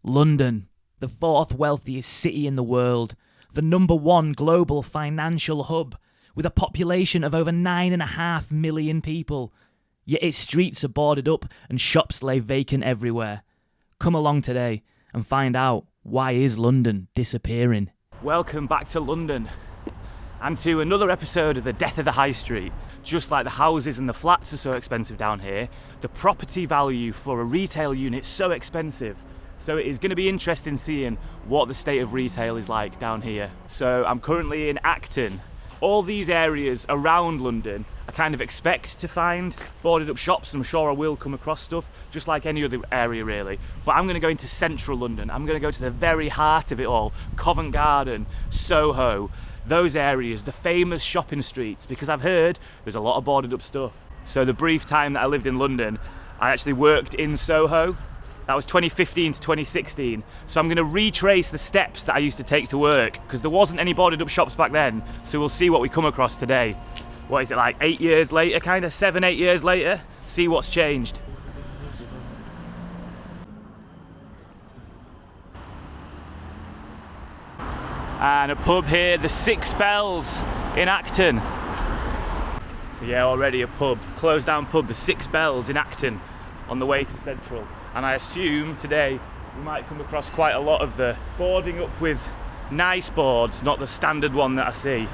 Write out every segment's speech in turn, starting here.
London, the fourth wealthiest city in the world, the number one global financial hub, with a population of over 9.5 million people. Yet its streets are boarded up and shops lay vacant everywhere. Come along today and find out, why is London disappearing? Welcome back to London and to another episode of the Death of the High Street. Just like the houses and the flats are so expensive down here, the property value for a retail unit is so expensive. So it is going to be interesting seeing what the state of retail is like down here. So I'm currently in Acton. All these areas around London I kind of expect to find boarded up shops, and I'm sure I will come across stuff, just like any other area really. But I'm going to go into central London. I'm going to go to the very heart of it all. Covent Garden, Soho, those areas, the famous shopping streets, because I've heard there's a lot of boarded up stuff. So the brief time that I lived in London, I actually worked in Soho. That was 2015 to 2016. So I'm going to retrace the steps that I used to take to work, because there wasn't any boarded up shops back then. So we'll see what we come across today. What is it, like 8 years later, kind of 7, 8 years later? See what's changed. And a pub here, the Six Bells in Acton. So yeah, already a pub, closed down pub, the Six Bells in Acton, on the way to Central. And I assume today we might come across quite a lot of the boarding up with nice boards, not the standard one that I see.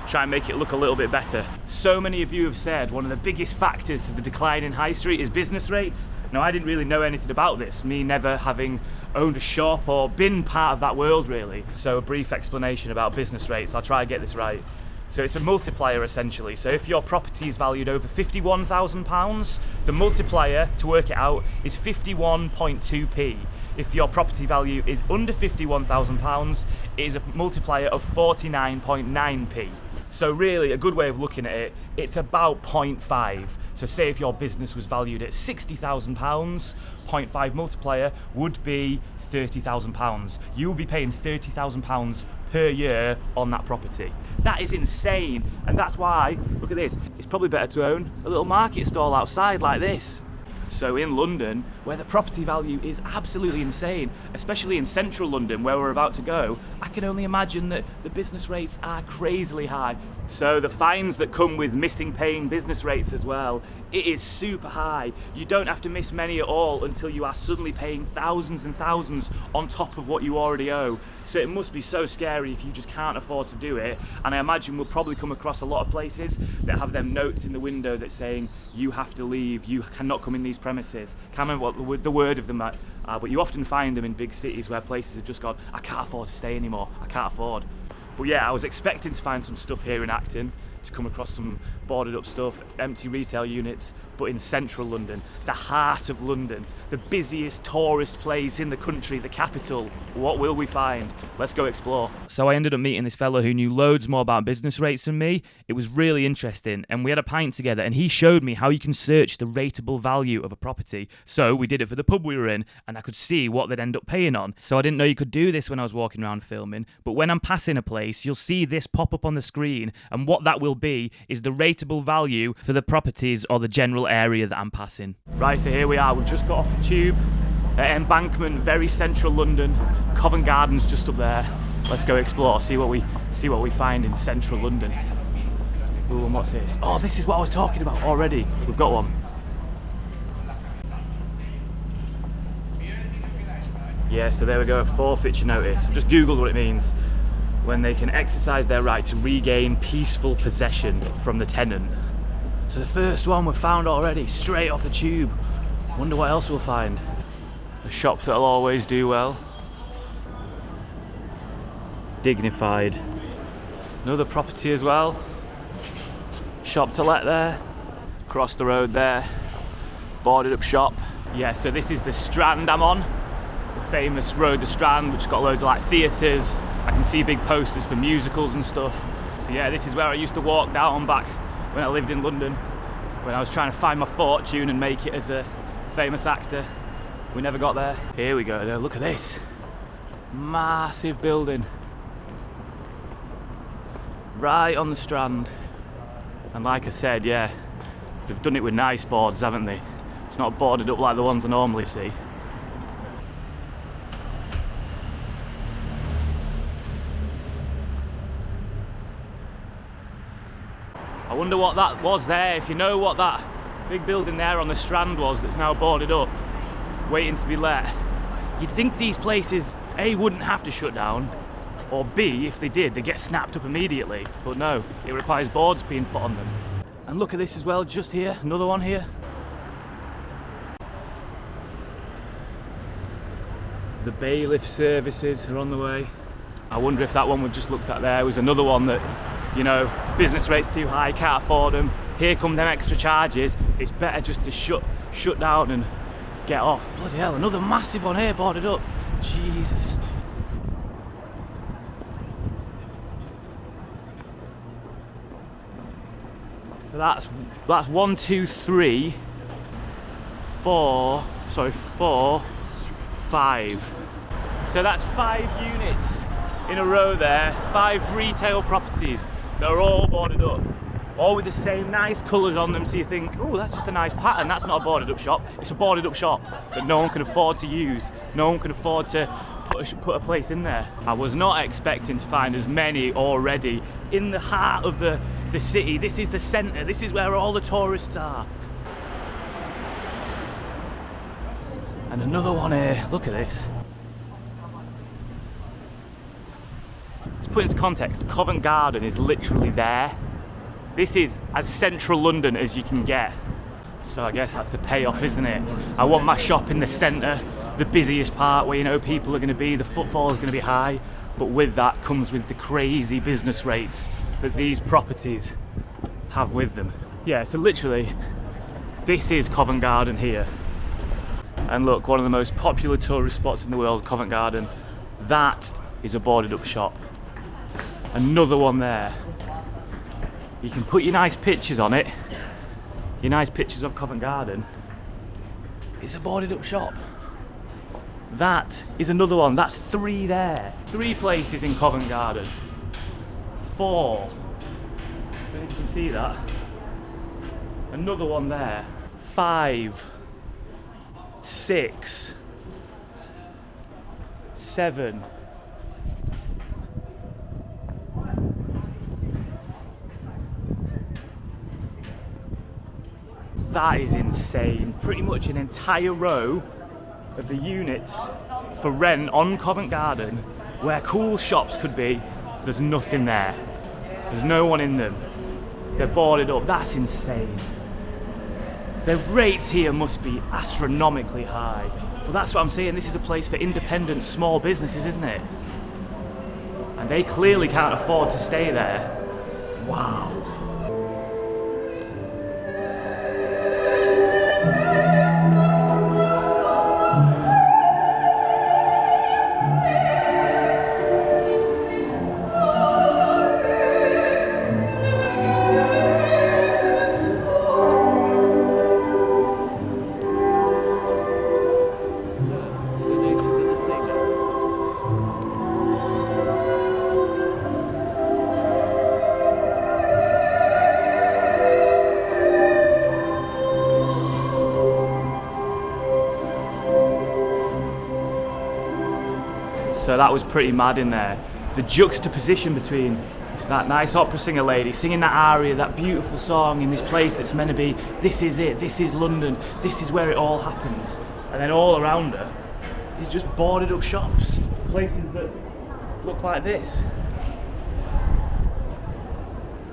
Try and make it look a little bit better. So many of you have said one of the biggest factors to the decline in high street is business rates. Now, I didn't really know anything about this, me never having owned a shop or been part of that world really. So a brief explanation about business rates. I'll try and get this right. So it's a multiplier essentially. So if your property is valued over £51,000, the multiplier to work it out is 51.2p. If your property value is under £51,000, it is a multiplier of 49.9p. So really, a good way of looking at it, it's about 0.5. So say if your business was valued at £60,000, 0.5 multiplier would be £30,000. You will be paying £30,000 per year on that property. That is insane, and that's why, look at this, it's probably better to own a little market stall outside like this. So in London, where the property value is absolutely insane, especially in central London where we're about to go, I can only imagine that the business rates are crazily high. So the fines that come with missing paying business rates as well, it is super high. You don't have to miss many at all until you are suddenly paying thousands and thousands on top of what you already owe. So it must be so scary if you just can't afford to do it. And I imagine we'll probably come across a lot of places that have them notes in the window that saying you have to leave, you cannot come in these premises. Can't remember what the word of them are, but you often find them in big cities where places have just gone, I can't afford to stay anymore, I can't afford. But yeah, I was expecting to find some stuff here in Acton, to come across some boarded up stuff, empty retail units, but in central London, the heart of London, the busiest tourist place in the country, the capital. What will we find? Let's go explore. So I ended up meeting this fellow who knew loads more about business rates than me. It was really interesting, and we had a pint together, and he showed me how you can search the rateable value of a property. So we did it for the pub we were in, and I could see what they'd end up paying on. So I didn't know you could do this when I was walking around filming, but when I'm passing a place, you'll see this pop up on the screen, and what that will be is the rateable value for the properties or the general area that I'm passing. Right, so here we are. We've just got off the tube at Embankment, very central London. Covent Garden's just up there. Let's go explore, see what we find in central London. Ooh, and what's this? Oh, this is what I was talking about already. We've got one. Yeah, so there we go, a forfeiture notice. Just googled what it means. When they can exercise their right to regain peaceful possession from the tenant. So the first one we've found already, straight off the tube. Wonder what else we'll find. The shops that'll always do well. Dignified. Another property as well. Shop to let there. Across the road there. Boarded up shop. Yeah, so this is the Strand I'm on. The famous road, the Strand, which has got loads of like theatres. I can see big posters for musicals and stuff. So yeah, this is where I used to walk down back when I lived in London, when I was trying to find my fortune and make it as a famous actor. We never got there. Here we go though, look at this. Massive building. Right on the Strand. And like I said, yeah, they've done it with nice boards, haven't they? It's not boarded up like the ones I normally see. I wonder what that was there. If you know what that big building there on the Strand was that's now boarded up, waiting to be let, you'd think these places, A, wouldn't have to shut down, or B, if they did, they'd get snapped up immediately. But no, it requires boards being put on them. And look at this as well, just here, another one here. The bailiff services are on the way. I wonder if that one we've just looked at there was another one that, you know, business rates too high, can't afford them. Here come them extra charges. It's better just to shut down and get off. Bloody hell, another massive one here boarded up. Jesus. So that's 1, 2, 3, 4, 5. So that's 5 units in a row there, 5 retail properties that are all boarded up, all with the same nice colours on them. So you think, oh, that's just a nice pattern. That's not a boarded up shop. It's a boarded up shop that no one can afford to use. No one can afford to put a place in there. I was not expecting to find as many already in the heart of the city. This is the centre. This is where all the tourists are. And another one here. Look at this. To put into context, Covent Garden is literally there. This is as central London as you can get. So I guess that's the payoff, isn't it? I want my shop in the centre, the busiest part where you know people are going to be, the footfall is going to be high, but with that comes with the crazy business rates that these properties have with them. Yeah, so literally, this is Covent Garden here. And look, one of the most popular tourist spots in the world, Covent Garden. That is a boarded up shop. Another one there. You can put your nice pictures on it, your nice pictures of Covent Garden. It's a boarded up shop. That is another one. That's 3 there. 3 places in Covent Garden. 4. I don't know if you can see that. Another one there. 5. 6. 7. That is insane. Pretty much an entire row of the units for rent on Covent Garden, where cool shops could be, there's nothing there. There's no one in them. They're boarded up. That's insane. The rates here must be astronomically high. Well, that's what I'm saying. This is a place for independent small businesses, isn't it? And they clearly can't afford to stay there. Wow. So that was pretty mad in there. The juxtaposition between that nice opera singer lady singing that aria, that beautiful song in this place that's meant to be, this is it, this is London, this is where it all happens. And then all around her is just boarded up shops, places that look like this.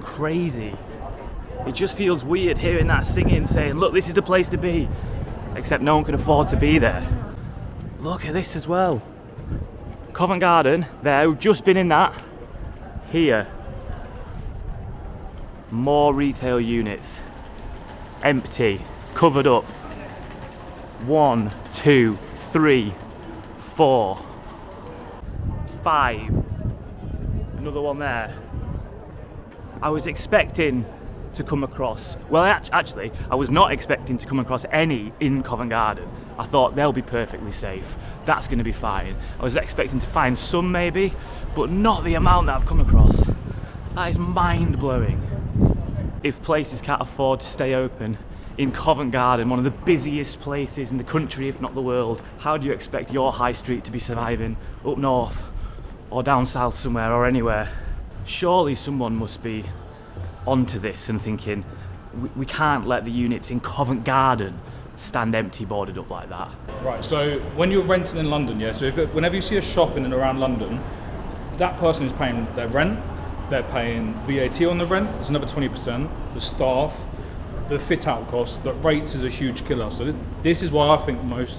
Crazy. It just feels weird hearing that singing, saying, look, this is the place to be. Except no one can afford to be there. Look at this as well. Covent Garden, there, we've just been in that. Here, more retail units, empty, covered up. 1, 2, 3, 4, 5. Another one there. I was expecting to come across, well actually I was not expecting to come across any in Covent Garden. I thought they'll be perfectly safe, that's going to be fine. I was expecting to find some maybe, but not the amount that I've come across. That is mind-blowing. If places can't afford to stay open in Covent Garden, one of the busiest places in the country if not the world, how do you expect your high street to be surviving up north or down south somewhere or anywhere? Surely someone must be onto this and thinking, we can't let the units in Covent Garden stand empty, boarded up like that. Right, so when you're renting in London, yeah, so whenever you see a shop in and around London, that person is paying their rent, they're paying VAT on the rent, it's another 20%, the staff, the fit-out cost, but rates is a huge killer. So this is why I think most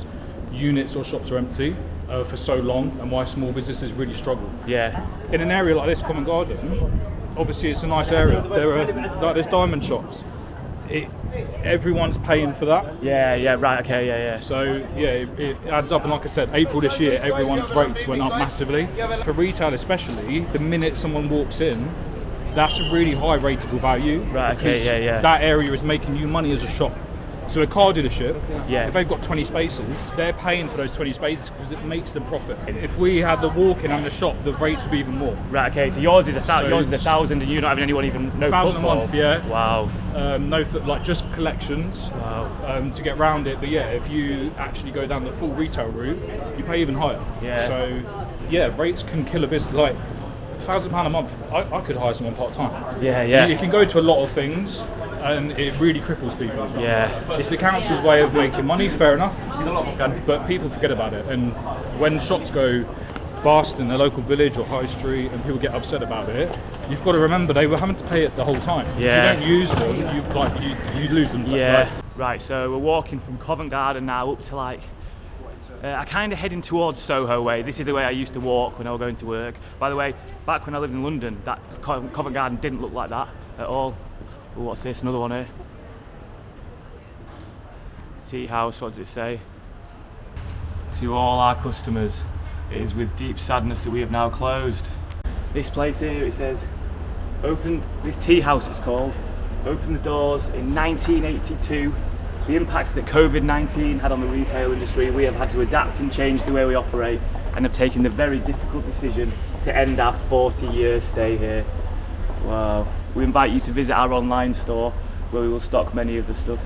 units or shops are empty for so long, and why small businesses really struggle. Yeah. In an area like this, Covent Garden, obviously it's a nice area. There's diamond shops. Everyone's paying for that. Yeah, right, okay, yeah. So yeah, it adds up, and like I said, April this year, everyone's rates went up massively. For retail especially, the minute someone walks in, that's a really high rateable value. Right, okay, yeah. That area is making you money as a shop. So a car dealership, if they've got 20 spaces, they're paying for those 20 spaces because it makes them profit. If we had the walk-in and the shop, the rates would be even more. Right, okay, so yours is 1,000 and you're not having anyone even know 1,000 football. a month, yeah. Wow. Like just collections. Wow. To get round it, but yeah, if you actually go down the full retail route, you pay even higher. Yeah. So yeah, rates can kill a business. Like £1,000 a month, I could hire someone part-time. Yeah. You can go to a lot of things, and it really cripples people. Yeah. It's the council's way of making money, fair enough, but people forget about it. And when shops go bust in their local village or high street and people get upset about it, you've got to remember they were having to pay it the whole time. Yeah. If you don't use them, you lose them. Yeah. Right, so we're walking from Covent Garden now up to I kind of heading towards Soho way. This is the way I used to walk when I was going to work. By the way, back when I lived in London, that Covent Garden didn't look like that at all. Oh, what's this? Another one here. Tea house, what does it say? To all our customers, it is with deep sadness that we have now closed. This place here, it says, opened, this tea house it's called, opened the doors in 1982. The impact that COVID-19 had on the retail industry, we have had to adapt and change the way we operate and have taken the very difficult decision to end our 40-year stay here. Wow. We invite you to visit our online store where we will stock many of the stuff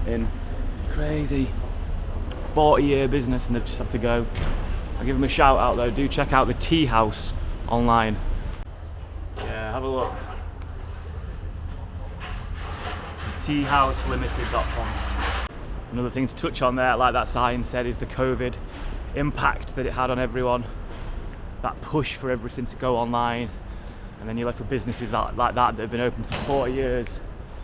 in crazy 40-year business, and they've just had to go. I'll give them a shout out though, do check out the Tea House online. Yeah, have a look. teahouselimited.com. Another thing to touch on there, like that sign said, is the COVID impact that it had on everyone. That push for everything to go online. And then you're left with businesses like that that have been open for 40 years,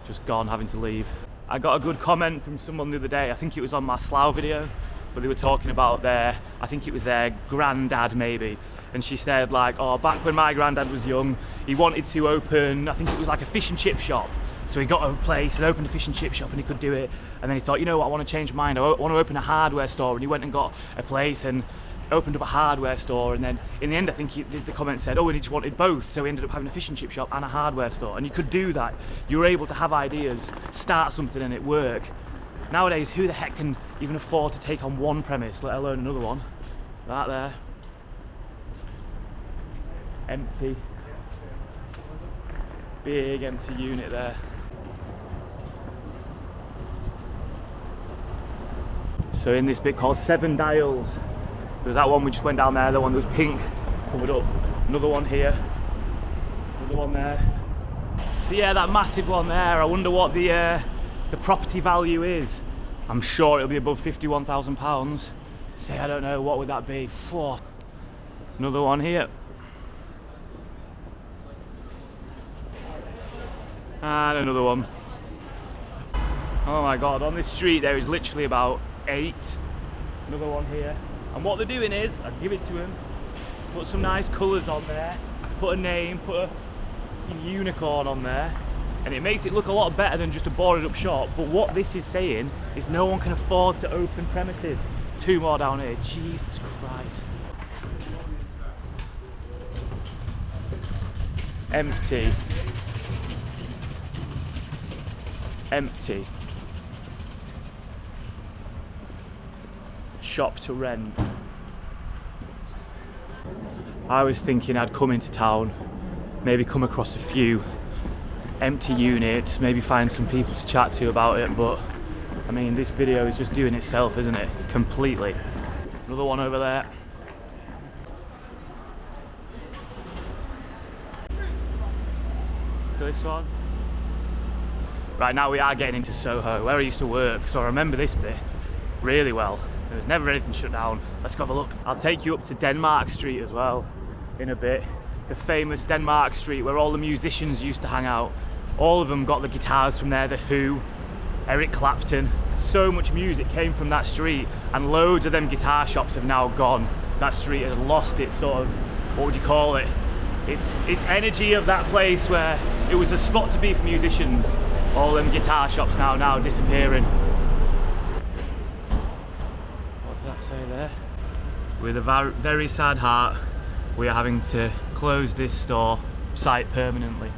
just gone, having to leave. I got a good comment from someone the other day, I think it was on my Slough video, but they were talking about I think it was their granddad maybe, and she said oh, back when my granddad was young, he wanted to open, I think it was like a fish and chip shop. So he got a place and opened a fish and chip shop and he could do it, and then he thought, you know what, I want to change my mind, I want to open a hardware store, and he went and got a place and opened up a hardware store, and then in the end I think the comment said, and he just wanted both, so he ended up having a fish and chip shop and a hardware store. And you could do that, you were able to have ideas, start something and it work. Nowadays, who the heck can even afford to take on one premise, let alone another one? Right there, empty, big empty unit there. So in this bit called Seven Dials, there was that one we just went down there, the one that was pink, covered up. Another one here, another one there. So yeah, that massive one there, I wonder what the property value is. I'm sure it'll be above £51,000. Say, I don't know, what would that be? Whoa. Another one here. And another one. Oh my God, on this street there is literally about 8. Another one here. And what they're doing is, I'll give it to them, put some nice colours on there, put a name, put a unicorn on there, and it makes it look a lot better than just a boarded up shop. But what this is saying is no one can afford to open premises. 2 more down here, Jesus Christ. Empty. Empty. Shop to rent. I was thinking I'd come into town, maybe come across a few empty units, maybe find some people to chat to about it, but I mean, this video is just doing itself, isn't it? Completely. Another one over there. Look at this one. Right, now we are getting into Soho, where I used to work, so I remember this bit really well. There was never anything shut down. Let's go have a look. I'll take you up to Denmark Street as well in a bit. The famous Denmark Street where all the musicians used to hang out. All of them got the guitars from there, The Who, Eric Clapton. So much music came from that street, and loads of them guitar shops have now gone. That street has lost its sort of, what would you call it? It's energy of that place where it was the spot to be for musicians. All them guitar shops now disappearing. What does that say there? With a very sad heart, we are having to close this store site permanently.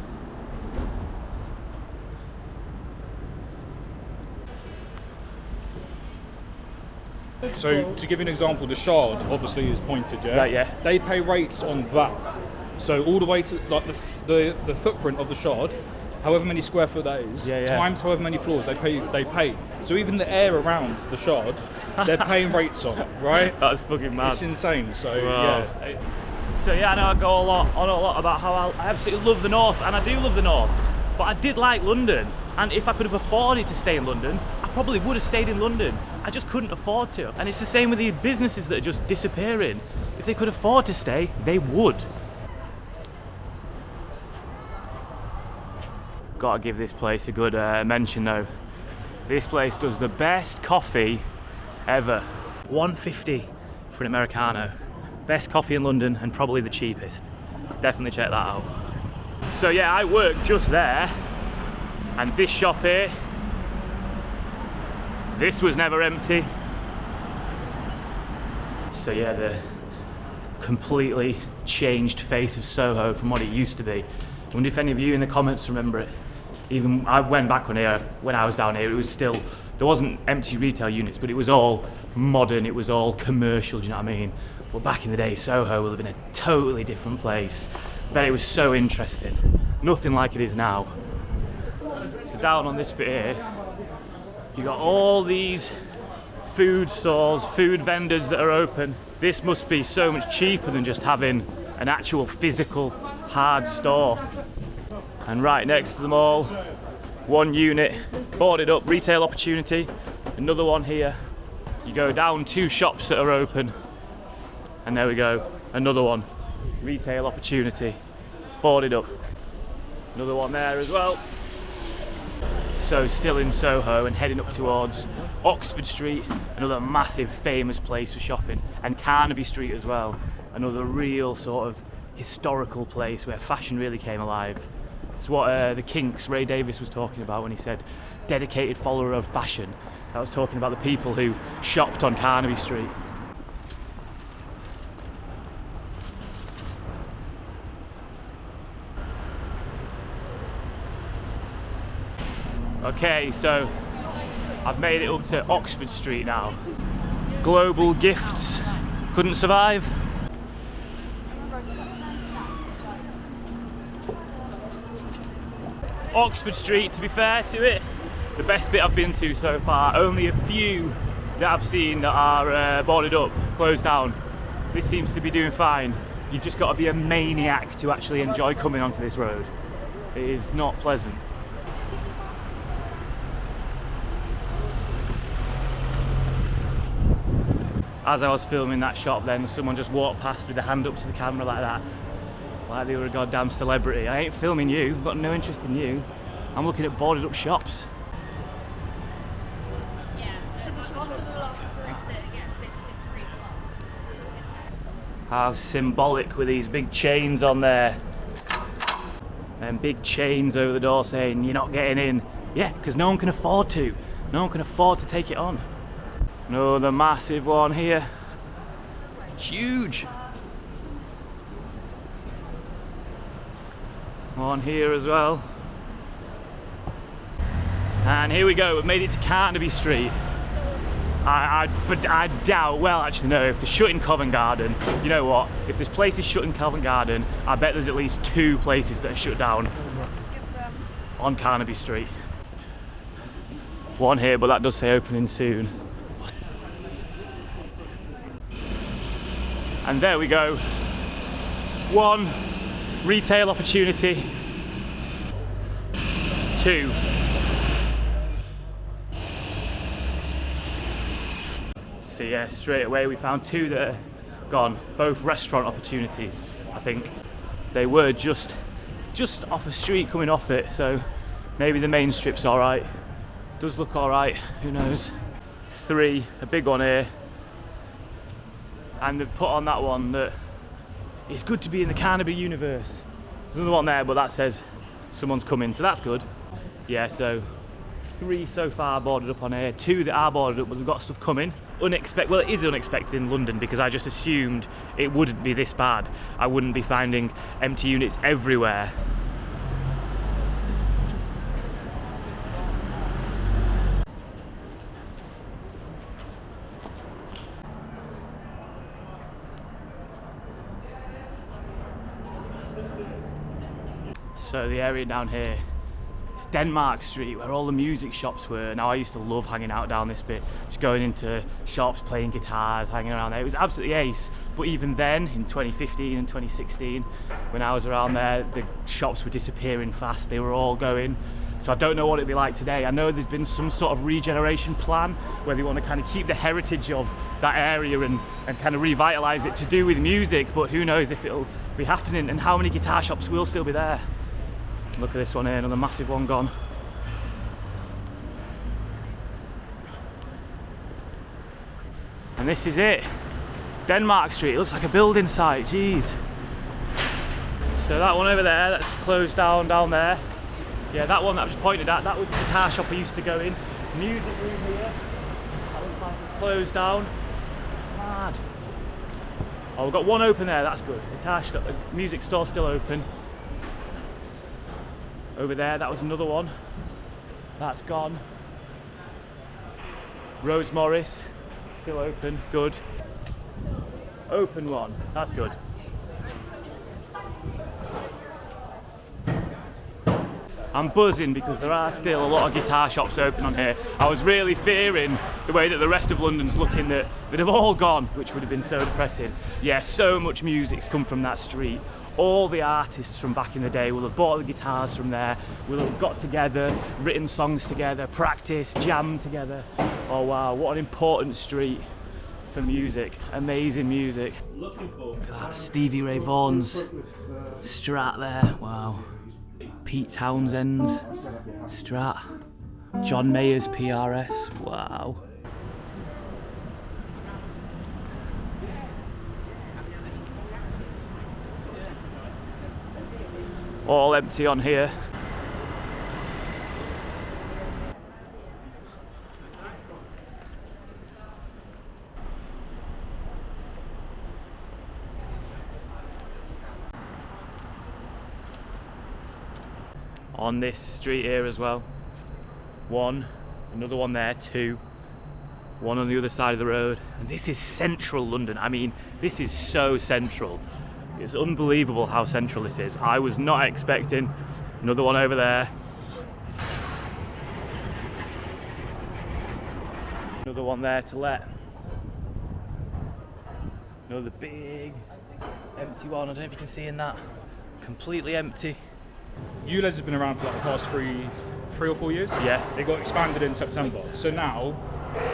So to give you an example, the Shard obviously is pointed, yeah? Right, yeah. They pay rates on that. So all the way to like the footprint of the Shard, however many square foot that is, times however many floors they pay. So even the air around the Shard, they're paying rates on, right? That's fucking mad. It's insane. So wow. Yeah. So yeah, I know I go on a lot about how I absolutely love the North, and I do love the North, but I did like London, and if I could have afforded to stay in London, I probably would have stayed in London. I just couldn't afford to. And it's the same with the businesses that are just disappearing. If they could afford to stay, they would. Gotta give this place a good mention though. This place does the best coffee ever. $1.50 for an Americano. Best coffee in London and probably the cheapest. Definitely check that out. So yeah, I work just there, and this shop here, this was never empty. So yeah, the completely changed face of Soho from what it used to be. I wonder if any of you in the comments remember it. Even I went back when I was down here, it was still, there wasn't empty retail units, but it was all modern, it was all commercial, do you know what I mean? Well, back in the day, Soho would have been a totally different place. But it was so interesting. Nothing like it is now. So down on this bit here, you got all these food stalls, food vendors that are open. This must be so much cheaper than just having an actual physical hard store. And right next to them all, one unit, boarded up, retail opportunity. Another one here. You go down 2 shops that are open, and there we go, another one, retail opportunity, boarded up. Another one there as well. So still in Soho and heading up towards Oxford Street, another massive famous place for shopping, and Carnaby Street as well, another real sort of historical place where fashion really came alive. It's what the Kinks, Ray Davies, was talking about when he said dedicated follower of fashion. That was talking about the people who shopped on Carnaby Street. Okay, so I've made it up to Oxford Street now. Global gifts couldn't survive. Oxford Street, to be fair to it, the best bit I've been to so far. Only a few that I've seen that are boarded up, closed down. This seems to be doing fine. You've just got to be a maniac to actually enjoy coming onto this road. It is not pleasant. As I was filming that shop then, someone just walked past with a hand up to the camera like that. Like they were a goddamn celebrity. I ain't filming you, I've got no interest in you. I'm looking at boarded up shops. How symbolic with these big chains on there. And big chains over the door saying you're not getting in. Yeah, because no one can afford to. No one can afford to take it on. Another massive one here. Huge. One here as well. And here we go, we've made it to Carnaby Street. But I doubt, well actually no, if they're shut in Covent Garden, you know what, if this place is shut in Covent Garden, I bet there's at least 2 places that are shut down on Carnaby Street. One here, but that does say opening soon. And there we go. 1 retail opportunity. 2 So yeah, straight away we found two that are gone, both restaurant opportunities. I think they were just off a street coming off it, so maybe the main strip's alright. Does look alright, who knows. 3, a big one here, and they've put on that one that it's good to be in the Carnaby universe. There's another one there, but that says someone's coming, so that's good. Yeah, so 3 so far boarded up on here, 2 that are boarded up, but they've got stuff coming. Well, it is unexpected in London because I just assumed it wouldn't be this bad. I wouldn't be finding empty units everywhere. So the area down here, it's Denmark Street where all the music shops were. Now I used to love hanging out down this bit, just going into shops, playing guitars, hanging around there. It was absolutely ace. But even then, in 2015 and 2016, when I was around there, the shops were disappearing fast. They were all going. So I don't know what it'd be like today. I know there's been some sort of regeneration plan where they want to kind of keep the heritage of that area and kind of revitalise it to do with music, but who knows if it'll be happening and how many guitar shops will still be there. Look at this one here, another massive one gone. And this is it. Denmark Street, it looks like a building site, jeez. So that one over there, that's closed down there. Yeah, that one that I've just pointed at, that was the guitar shop I used to go in. Music room here, that looks like it's closed down. Mad. Oh, we've got one open there, that's good. Guitar shop, music store still open. Over there, that was another one. That's gone. Rose Morris, still open, good. Open one, that's good. I'm buzzing because there are still a lot of guitar shops open on here. I was really fearing the way that the rest of London's looking that they'd have all gone, which would have been so depressing. Yeah, so much music's come from that street. All the artists from back in the day will have bought the guitars from there, will have got together, written songs together, practiced, jammed together. Oh wow, what an important street for music. Amazing music. Look at that, Stevie Ray Vaughan's Strat there, wow. Pete Townsend's Strat. John Mayer's PRS, wow. All empty on here. On this street here as well. 1, another one there, 2. 1 on the other side of the road. And this is central London. I mean, this is so central. It's unbelievable how central this is. I was not expecting. Another one over there. Another one there to let. Another big empty one. I don't know if you can see in that. Completely empty. ULEZ has been around for like the past three or 4 years. Yeah. They got expanded in September. So now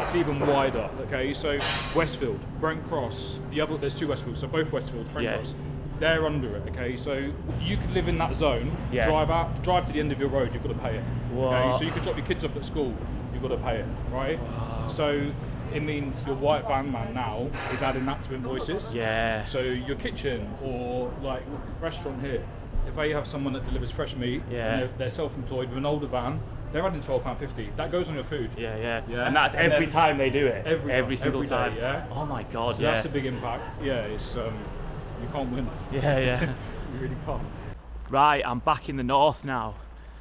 it's even wider. Okay, so Westfield, Brent Cross, there's 2 Westfields, so both Westfields, Brent Cross. They're under it, okay? So you could live in that zone, drive to the end of your road, you've got to pay it. Okay? So you could drop your kids off at school, you've got to pay it, right? Wow. So it means your white van man now is adding that to invoices. Yeah. So your kitchen or like restaurant here, if they have someone that delivers fresh meat, and they're self-employed with an older van, they're adding £12.50. That goes on your food. Yeah. And that's every time they do it. Every single time. Day, yeah. Oh my god. So that's a big impact. Yeah, it's you can't win. Yeah. You really can't. Right, I'm back in the north now,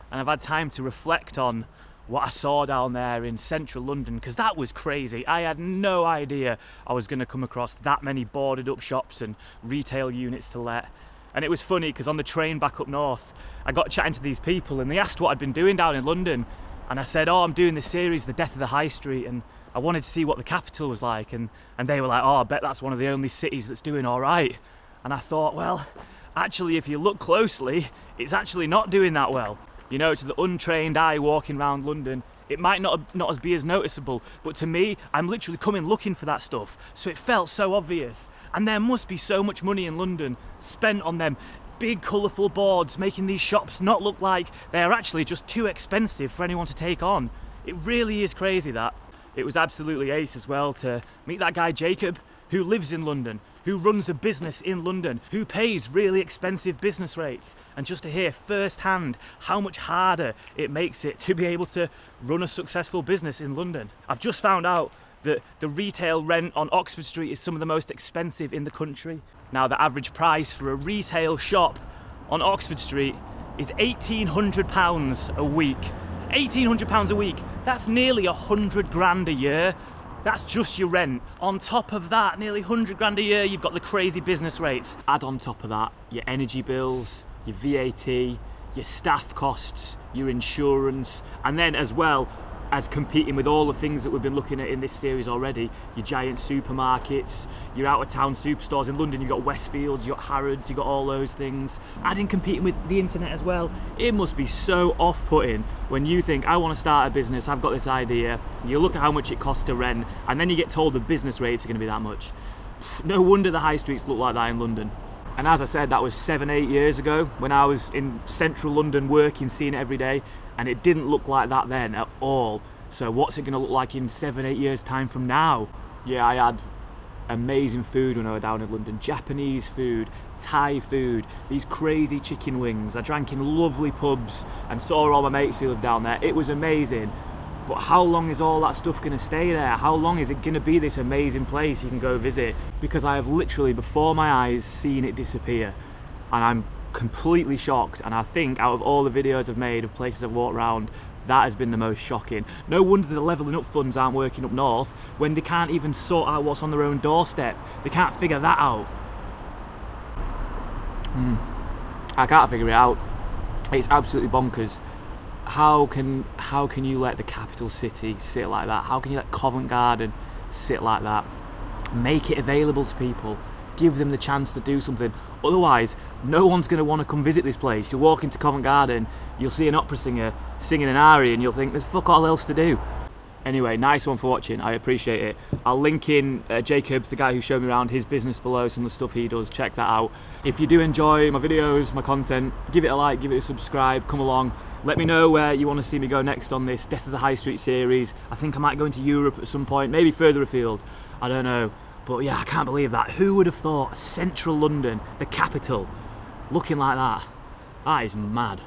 and I've had time to reflect on what I saw down there in central London, because that was crazy. I had no idea I was going to come across that many boarded up shops and retail units to let. And it was funny because on the train back up north, I got chatting to these people and they asked what I'd been doing down in London. And I said, I'm doing this series, The Death of the High Street, and I wanted to see what the capital was like. And they were like, I bet that's one of the only cities that's doing all right. And I thought, well, actually, if you look closely, it's actually not doing that well. You know, to the untrained eye walking around London, it might not be as noticeable, but to me, I'm literally coming looking for that stuff, so it felt so obvious. And there must be so much money in London spent on them big colourful boards, making these shops not look like they are actually just too expensive for anyone to take on. It really is crazy that. It was absolutely ace as well to meet that guy Jacob, who lives in London, who runs a business in London, who pays really expensive business rates, and just to hear firsthand how much harder it makes it to be able to run a successful business in London. I've just found out that the retail rent on Oxford Street is some of the most expensive in the country. Now, the average price for a retail shop on Oxford Street is £1,800 a week. £1,800 a week, that's nearly 100 grand a year. That's just your rent. On top of that, nearly 100 grand a year, you've got the crazy business rates. Add on top of that your energy bills, your VAT, your staff costs, your insurance, and then as well as competing with all the things that we've been looking at in this series already, your giant supermarkets, your out-of-town superstores. In London, you've got Westfields, you've got Harrods, you've got all those things. Adding competing with the internet as well. It must be so off-putting when you think, I want to start a business, I've got this idea, you look at how much it costs to rent, and then you get told the business rates are going to be that much. No wonder the high streets look like that in London. And as I said, that was 7-8 years ago when I was in central London working, seeing it every day, and it didn't look like that then at all. So what's it going to look like in 7-8 years time from now? Yeah, I had amazing food when I was down in London. Japanese food, Thai food, these crazy chicken wings. I drank in lovely pubs and saw all my mates who lived down there. It was amazing. But how long is all that stuff going to stay there? How long is it going to be this amazing place you can go visit? Because I have literally, before my eyes, seen it disappear. And I'm completely shocked. And I think out of all the videos I've made of places I've walked around, that has been the most shocking. No wonder the levelling up funds aren't working up north when they can't even sort out what's on their own doorstep. They can't figure that out. I can't figure it out. It's absolutely bonkers. How can you let the capital city sit like that? How can you let Covent Garden sit like that? Make it available to people. Give them the chance to do something. Otherwise, no one's going to want to come visit this place. You'll walk into Covent Garden, you'll see an opera singer singing an aria, and you'll think there's fuck all else to do. Anyway, nice one for watching. I appreciate it. I'll link in Jacob, the guy who showed me around, his business below, some of the stuff he does. Check that out. If you do enjoy my videos, my content, give it a like, give it a subscribe, come along. Let me know where you want to see me go next on this Death of the High Street series. I think I might go into Europe at some point, maybe further afield. I don't know. But yeah, I can't believe that. Who would have thought central London, the capital, looking like that? That is mad.